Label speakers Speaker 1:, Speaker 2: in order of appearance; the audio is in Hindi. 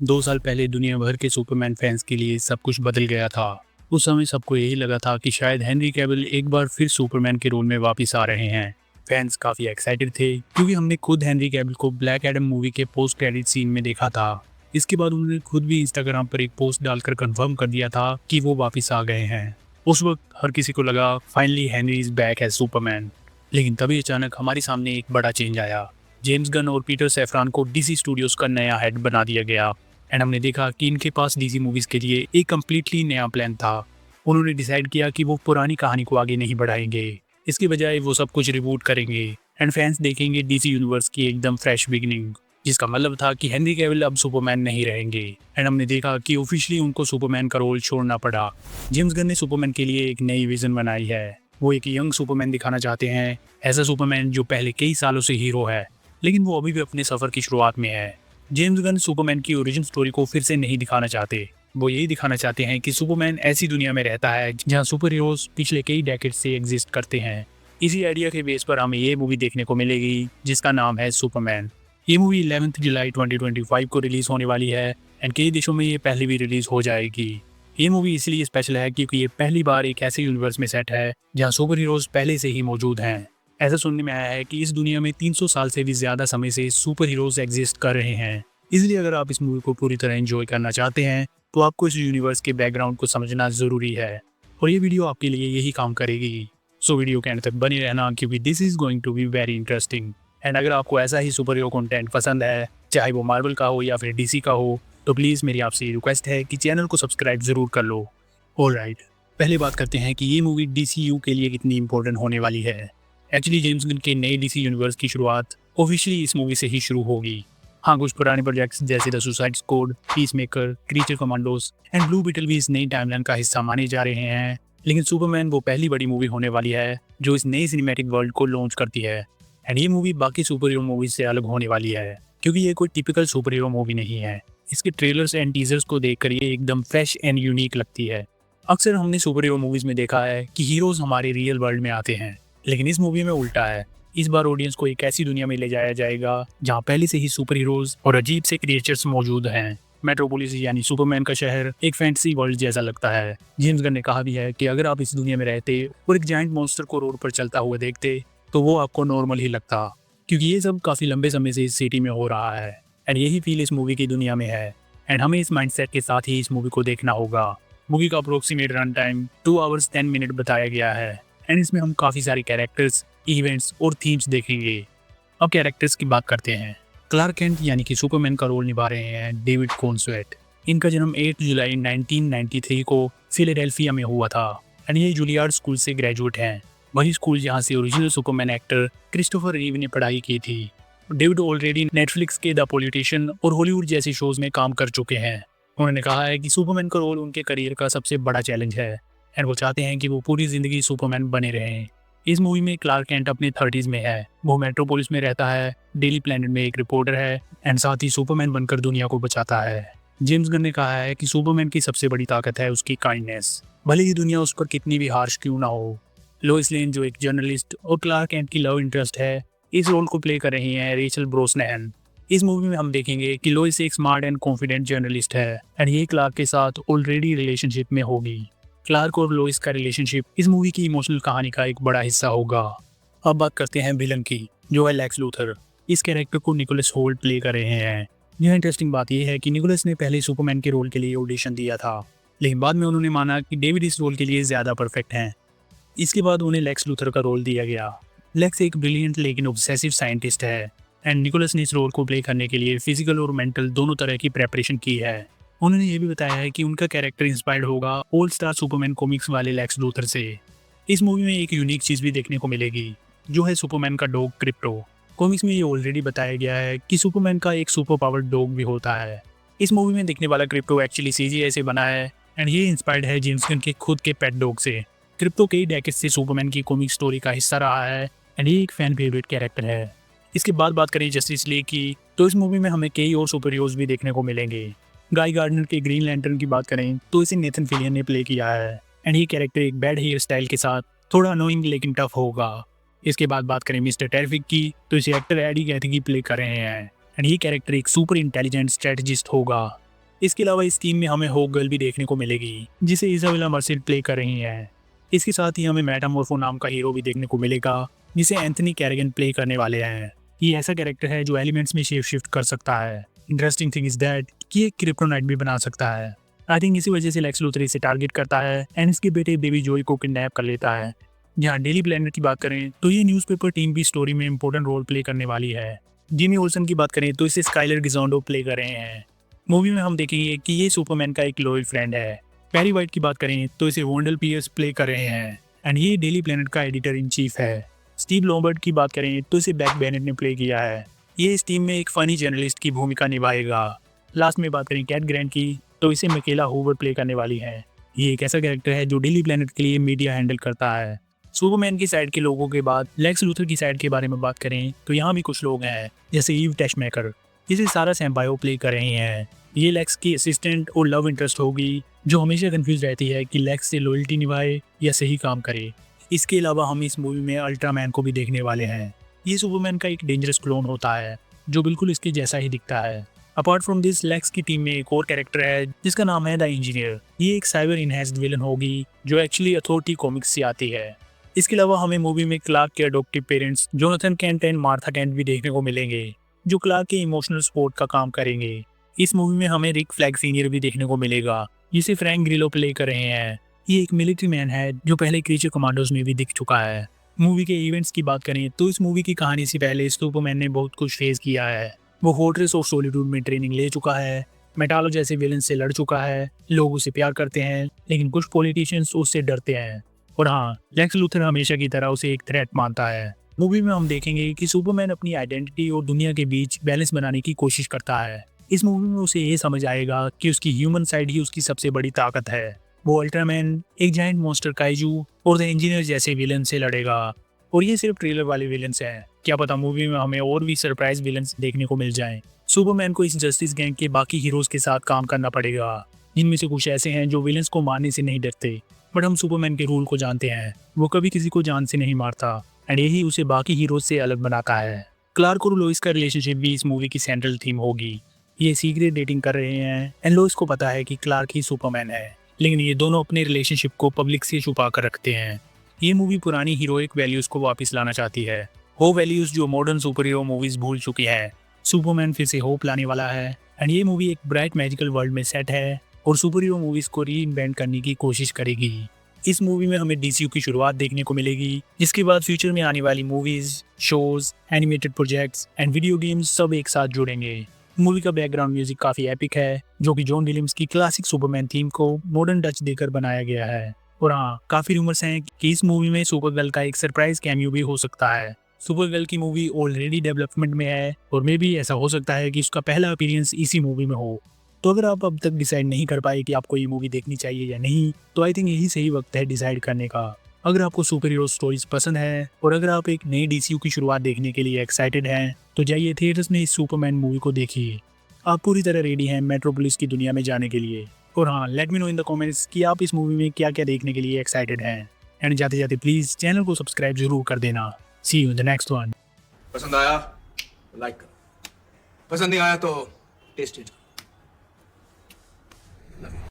Speaker 1: 2 साल पहले दुनिया भर के सुपरमैन फैंस के लिए सब कुछ बदल गया था। उस समय सबको यही लगा था कि शायद हेनरी कैविल एक बार फिर सुपरमैन के रोल में वापस आ रहे हैं। फैंस काफ़ी एक्साइटेड थे क्योंकि हमने खुद हेनरी कैविल को ब्लैक एडम मूवी के पोस्ट क्रेडिट सीन में देखा था। इसके बाद उन्होंने खुद भी इंस्टाग्राम पर एक पोस्ट डालकर कंफर्म कर दिया था कि वो वापस आ गए हैं। उस वक्त हर किसी को लगा finally Henry is back as Superman. लेकिन तभी अचानक हमारे सामने एक बड़ा चेंज आया। जेम्स गन और पीटर सैफरान को डीसी स्टूडियोज का नया हेड बना दिया गया। एंड हमने देखा कि इनके पास डीसी मूवीज के लिए एक कम्प्लीटली नया प्लान था। उन्होंने डिसाइड किया कि वो पुरानी कहानी को आगे नहीं बढ़ाएंगे, इसके बजाय वो सब कुछ रिबूट करेंगे एंड फैंस देखेंगे डीसी यूनिवर्स की एकदम फ्रेश बिगिनिंग, जिसका मतलब था कि हेनरी कैविल अब सुपरमैन नहीं रहेंगे। एंड हमने देखा कि ऑफिशियली उनको सुपरमैन का रोल छोड़ना पड़ा। जेम्स गन ने सुपरमैन के लिए एक नई विजन बनाई है। वो एक यंग सुपरमैन दिखाना चाहते हैं, ऐसा सुपरमैन जो पहले कई सालों से हीरो है लेकिन वो अभी भी अपने सफर की शुरुआत में है। जेम्स गन सुपरमैन की ओरिजिन स्टोरी को फिर से नहीं दिखाना चाहते। वो यही दिखाना चाहते हैं कि सुपरमैन ऐसी दुनिया में रहता है जहां सुपर हीरोज पिछले कई डेकेड से एग्जिस्ट करते हैं। इसी आइडिया के बेस पर हमें ये मूवी देखने को मिलेगी जिसका नाम है सुपरमैन। ये मूवी 11 जुलाई 2025 को रिलीज होने वाली है एंड कई देशों में ये पहले भी रिलीज हो जाएगी। ये मूवी इसलिए स्पेशल है क्योंकि ये पहली बार एक ऐसे यूनिवर्स में सेट है जहाँ सुपर हीरोज पहले से ही मौजूद हैं। ऐसा सुनने में आया है कि इस दुनिया में 300 साल से भी ज्यादा समय से सुपर हीरोज एग्जिस्ट कर रहे हैं। इसलिए अगर आप इस मूवी को पूरी तरह एंजॉय करना चाहते हैं तो आपको इस यूनिवर्स के बैकग्राउंड को समझना जरूरी है और ये वीडियो आपके लिए यही काम करेगी। सो वीडियो के अंत तक बने रहना क्योंकि this is going to be very interesting. And अगर आपको ऐसा ही सुपर हीरो कंटेंट पसंद है, चाहे वो मार्वल का हो या फिर डीसी का हो, तो प्लीज़ मेरी आपसे ये रिक्वेस्ट है कि चैनल को सब्सक्राइब जरूर कर लो। ऑलराइट, पहले बात करते हैं कि ये मूवी डीसीयू के लिए कितनी इंपॉर्टेंट होने वाली है। एक्चुअली जेम्स गन के नए डीसी यूनिवर्स की शुरुआत ऑफिशियली इस मूवी से ही शुरू होगी। हाँ, कुछ पुराने प्रोजेक्ट्स जैसे the Suicide Squad, Peacemaker, Creature Commandos and Blue Beetle भी इस नई टाइमलाइन का हिस्सा माने जा रहे हैं, लेकिन सुपरमैन वो पहली बड़ी मूवी होने वाली है जो इस नई सिनेमैटिक वर्ल्ड को लॉन्च करती है। एंड ये मूवी बाकी सुपर हीरो मूवीज से अलग होने वाली है क्योंकि ये कोई टिपिकल सुपर हीरो मूवी नहीं है। इसके ट्रेलर्स एंड टीजर्स को देखकर ये एकदम फ्रेश एंड यूनिक लगती है। अक्सर हमने सुपर हीरो मूवीज में देखा है कि हीरोज हमारे रियल वर्ल्ड में आते हैं, लेकिन इस मूवी में उल्टा है। इस बार ऑडियंस को एक ऐसी दुनिया में ले जाया जाएगा जहाँ पहले से ही सुपर हीरोज और अजीब से क्रिएचर्स मौजूद हैं। मेट्रोपोलिस यानी सुपरमैन का शहर एक फैंटेसी वर्ल्ड जैसा लगता है। जेम्स गन ने कहा भी है कि अगर आप इस दुनिया में रहते और एक जायंट मॉन्स्टर को रोड पर चलता हुआ देखते तो वो आपको नॉर्मल ही लगता, क्योंकि ये सब काफ़ी लंबे समय से इस सिटी में हो रहा है एंड यही फील इस मूवी की दुनिया में है। एंड हमें इस माइंडसेट के साथ ही इस मूवी को देखना होगा। मूवी का approximate run time 2 hours 10 minute बताया गया है एंड इसमें हम काफ़ी सारे कैरेक्टर्स, इवेंट्स और थीम्स देखेंगे। अब कैरेक्टर्स की बात करते हैं। क्लार्क केंट यानी कि सुपरमैन का रोल निभा रहे हैं डेविड कॉन्सवेट। इनका जन्म 8 जुलाई 1993 को फिलाडेल्फिया में हुआ था एंड ये जूलियार्ड स्कूल से ग्रेजुएट हैं, वही स्कूल जहाँ से ओरिजिनल सुपरमैन एक्टर क्रिस्टोफर रीव ने पढ़ाई की थी। डेविड ऑलरेडी नेटफ्लिक्स के द पॉलिटिशियन और हॉलीवुड जैसी शोज में काम कर चुके हैं। उन्होंने कहा है कि सुपरमैन का रोल उनके करियर का सबसे बड़ा चैलेंज है एंड वो चाहते हैं कि वो पूरी जिंदगी सुपरमैन बने रहें। इस मूवी में क्लार्क केंट अपने 30s में है, वो मेट्रोपोलिस में रहता है, डेली प्लैनेट में एक रिपोर्टर है एंड साथ ही सुपरमैन बनकर दुनिया को बचाता है। जेम्स गन ने कहा है कि सुपरमैन की सबसे बड़ी ताकत है उसकी काइंडनेस, भले ही दुनिया उस पर कितनी भी हार्श क्यों ना हो। लोइस लेन जो एक जर्नलिस्ट और क्लार्क केंट की लव इंटरेस्ट है, इस रोल को प्ले कर रही हैं रेचल ब्रोसनैन। इस मूवी में हम देखेंगे कि लोइस एक स्मार्ट एंड कॉन्फिडेंट जर्नलिस्ट है एंड ये क्लार्क के साथ ऑलरेडी रिलेशनशिप में होगी। क्लार्क और लोइस का रिलेशनशिप इस मूवी की इमोशनल कहानी का एक बड़ा हिस्सा होगा। अब बात करते हैं विलन की, जो है लेक्स लूथर। इस कैरेक्टर को निकोलस होल्ट प्ले कर रहे हैं। यह इंटरेस्टिंग बात यह है कि निकोलस ने पहले सुपरमैन के रोल के लिए ऑडिशन दिया था, लेकिन बाद में उन्होंने माना कि डेविड इस रोल के लिए ज़्यादा परफेक्ट हैं। इसके बाद उन्हें लेक्स लूथर का रोल दिया गया। लेक्स एक ब्रिलियंट लेकिन ऑब्सेसिव साइंटिस्ट है एंड निकोलस ने इस रोल को प्ले करने के लिए फिजिकल और मेंटल दोनों तरह की प्रेपरेशन की है। उन्होंने ये भी बताया है कि उनका कैरेक्टर इंस्पायर्ड होगा ऑल स्टार सुपरमैन कॉमिक्स वाले लेक्स लूथर से। इस मूवी में एक यूनिक चीज़ भी देखने को मिलेगी, जो है सुपरमैन का डॉग क्रिप्टो। कॉमिक्स में ये ऑलरेडी बताया गया है कि सुपरमैन का एक सुपर पावर्ड डॉग भी होता है। इस मूवी में दिखने वाला क्रिप्टो एक्चुअली CGI से बना है एंड ये इंस्पायर्ड है जेम्स गन के खुद के पेट डॉग से। क्रिप्टो कई डेकेड से सुपरमैन की कॉमिक स्टोरी का हिस्सा रहा है एंड ये एक फैन फेवरेट कैरेक्टर है। इसके बाद बात करें जस्टिस लीग की, तो इस मूवी में हमें कई और सुपर हीरोज भी देखने को मिलेंगे। गाय गार्डनर के ग्रीन लैंटर्न की बात करें तो इसे नेथन फिलियन ने प्ले किया है एंड ये कैरेक्टर एक बैड हेयर स्टाइल के साथ थोड़ा अनोइंग लेकिन टफ होगा। इसके बाद बात करें मिस्टर टेरिफिक की, तो इसे एक्टर एडी कैथी प्ले कर रहे हैं एंड ये कैरेक्टर एक सुपर इंटेलिजेंट स्ट्रेटजिस्ट होगा। इसके अलावा इस टीम में हमें होप गर्ल भी देखने को मिलेगी, जिसे इजाबेला मर्चेंट प्ले कर रही हैं। इसके साथ ही हमें मेटामॉर्फो नाम का हीरो भी देखने को मिलेगा, जिसे एंथनी कैरेगन प्ले करने वाले हैं। ये ऐसा कैरेक्टर है जो एलिमेंट्स में शेप शिफ्ट कर सकता है। इंटरेस्टिंग थिंग इज दैट कि ये क्रिप्टोनाइट भी बना सकता है। आई थिंक इसी वजह से लेक्स लूथर इसे टारगेट करता है एंड इसके बेटे बेबी जोई को किडनैप कर लेता है। जहाँ डेली प्लेनेट की बात करें तो ये न्यूज़पेपर टीम भी स्टोरी में इंपॉर्टेंट रोल प्ले करने वाली है। जिमी ओल्सन की बात करें तो इसे स्काइलर गिजोंडो प्ले कर रहे हैं। मूवी में हम देखेंगे कि ये सुपरमैन का एक लॉयल फ्रेंड है। पैरी वाइट की बात करें तो इसे वोंडल पियर्स प्ले कर रहे हैं एंड ये डेली प्लेनेट का एडिटर इन चीफ है। स्टीव लॉम्बर्ट की बात करें तो इसे बैक बेनेट ने प्ले किया है। ये इस टीम में एक फनी जर्नलिस्ट की भूमिका निभाएगा। लास्ट में बात करें कैट ग्रैंट की तो इसे मिकेला हूवर प्ले करने वाली है। ये एक ऐसा कैरेक्टर है जो डेली प्लेनेट के लिए मीडिया हैंडल करता है। सुपरमैन की साइड के लोगों के बाद लेक्स लूथर की साइड के बारे में बात करें तो यहाँ भी कुछ लोग हैं, जैसे ईव टैशमेकर। इसे सारा सैम्पायो प्ले कर रहे हैं। ये लेक्स की असिस्टेंट और लव इंटरेस्ट होगी, जो हमेशा कंफ्यूज रहती है कि लेक्स से लॉयल्टी निभाए या सही काम करे। इसके अलावा हम इस मूवी में अल्ट्रामैन को भी देखने वाले हैं। ये सुपरमैन का एक डेंजरस क्लोन होता है जो बिल्कुल इसके जैसा ही दिखता है। अपार्ट फ्रॉम दिस, लेक्स की टीम में एक और कैरेक्टर है जिसका नाम है द इंजीनियर। ये एक साइबर इनहेंस्ड विलन होगी जो एक्चुअली अथॉरिटी कॉमिक्स से आती है। इसके अलावा हमें मूवी में क्लार्क के adoptive parents Jonathan Kent and Martha Kent भी देखने को मिलेंगे, जो क्लार्क के इमोशनल सपोर्ट का काम करेंगे। इस मूवी में हमें रिक फ्लैग सीनियर भी देखने को मिलेगा, जिसे फ्रैंक ग्रिलो प्ले कर रहे हैं। ये एक मिलिट्री मैन है जो पहले क्रीचर कमांडोज में भी दिख चुका है। मूवी के इवेंट्स की बात करें तो इस मूवी की कहानी से पहले सुपरमैन ने बहुत कुछ फेस किया है। वो फोर्ट्रेस ऑफ सॉलिट्यूड में ट्रेनिंग ले चुका है, मेटालो जैसे विलन से लड़ चुका है, लोग उसे प्यार करते हैं लेकिन कुछ पॉलिटिशियंस उससे डरते हैं। और हाँ, लेक्स लूथर हमेशा की तरह उसे एक थ्रेट मानता है। मूवी में हम देखेंगे कि सुपरमैन अपनी आइडेंटिटी और दुनिया के बीच बैलेंस बनाने की कोशिश करता है। इस मूवी में उसे ये समझ आएगा कि उसकी ह्यूमन साइड ही उसकी सबसे बड़ी ताकत है। वो अल्ट्रामैन, एक जायंट मॉन्स्टर काइजू और द इंजीनियर जैसे विलन से लड़ेगा। और ये सिर्फ ट्रेलर वाले विलन्स हैं, क्या पता मूवी में हमें और भी सरप्राइज विलन्स देखने को मिल जाएं। सुपरमैन को इस जस्टिस गैंग के बाकी हीरोज के साथ काम करना पड़ेगा, जिनमें से कुछ ऐसे हैं जो विलन्स को मारने से नहीं डरते। बट हम सुपरमैन के रूल को जानते हैं, वो कभी किसी को जान से नहीं मारता एंड यही उसे बाकी हीरोज से अलग बनाता है। क्लार्क और लोइस का रिलेशनशिप भी इस मूवी की सेंट्रल थीम होगी। ये सीक्रेट डेटिंग कर रहे हैं एंड लोइस को पता है कि क्लार्क ही सुपरमैन है, लेकिन ये दोनों अपने रिलेशनशिप को पब्लिक से छुपा कर रखते हैं। ये मूवी पुरानी हीरोइक वैल्यूज को वापस लाना चाहती है, वो वैल्यूज जो मॉडर्न सुपर हीरो मूवीज भूल चुकी है। सुपरमैन फिर से होप लाने वाला है एंड ये मूवी एक ब्राइट मैजिकल वर्ल्ड में सेट है और सुपर हीरो मूवीज को री इन्वेंट करने की कोशिश करेगी। इस मूवी में हमें डीसीयू की शुरुआत देखने को मिलेगी, जिसके बाद फ्यूचर में आने वाली movies, shows, animated projects and video games सब एक साथ जुड़ेंगे। मूवी का बैकग्राउंड म्यूजिक काफी एपिक है, जो कि जॉन विलियम्स की क्लासिक सुपरमैन थीम को मॉडर्न टच देकर बनाया गया है। और हाँ, काफी रूमर्स हैं कि इस मूवी में सुपरगर्ल का एक सरप्राइज कैमियो भी हो सकता है। सुपरगर्ल की मूवी ऑलरेडी डेवलपमेंट में है और मे भी ऐसा हो सकता है कि उसका पहला अपीयरेंस इसी मूवी में हो। तो अगर आप अब तक डिसाइड नहीं कर पाए कि आपको ये मूवी देखनी चाहिए या नहीं, तो आई थिंक यही सही वक्त है डिसाइड करने का। अगर आपको सुपर हीरो स्टोरीज पसंद है और अगर आप एक नई डीसीयू की शुरुआत देखने के लिए एक्साइटेड हैं, तो जाइए थिएटर्स में इस सुपरमैन मूवी को देखिए। आप पूरी तरह रेडी हैं मेट्रोपोलिस की दुनिया में जाने के लिए। और हाँ, let me know in the comments कि आप इस मूवी में क्या क्या देखने के लिए एक्साइटेड हैं। एंड जाते जाते प्लीज़ चैनल को सब्सक्राइब जरूर कर देना। See you in the next one.
Speaker 2: पसंद आया लाइक करो, पसंद नहीं आया तो टेस्ट इट।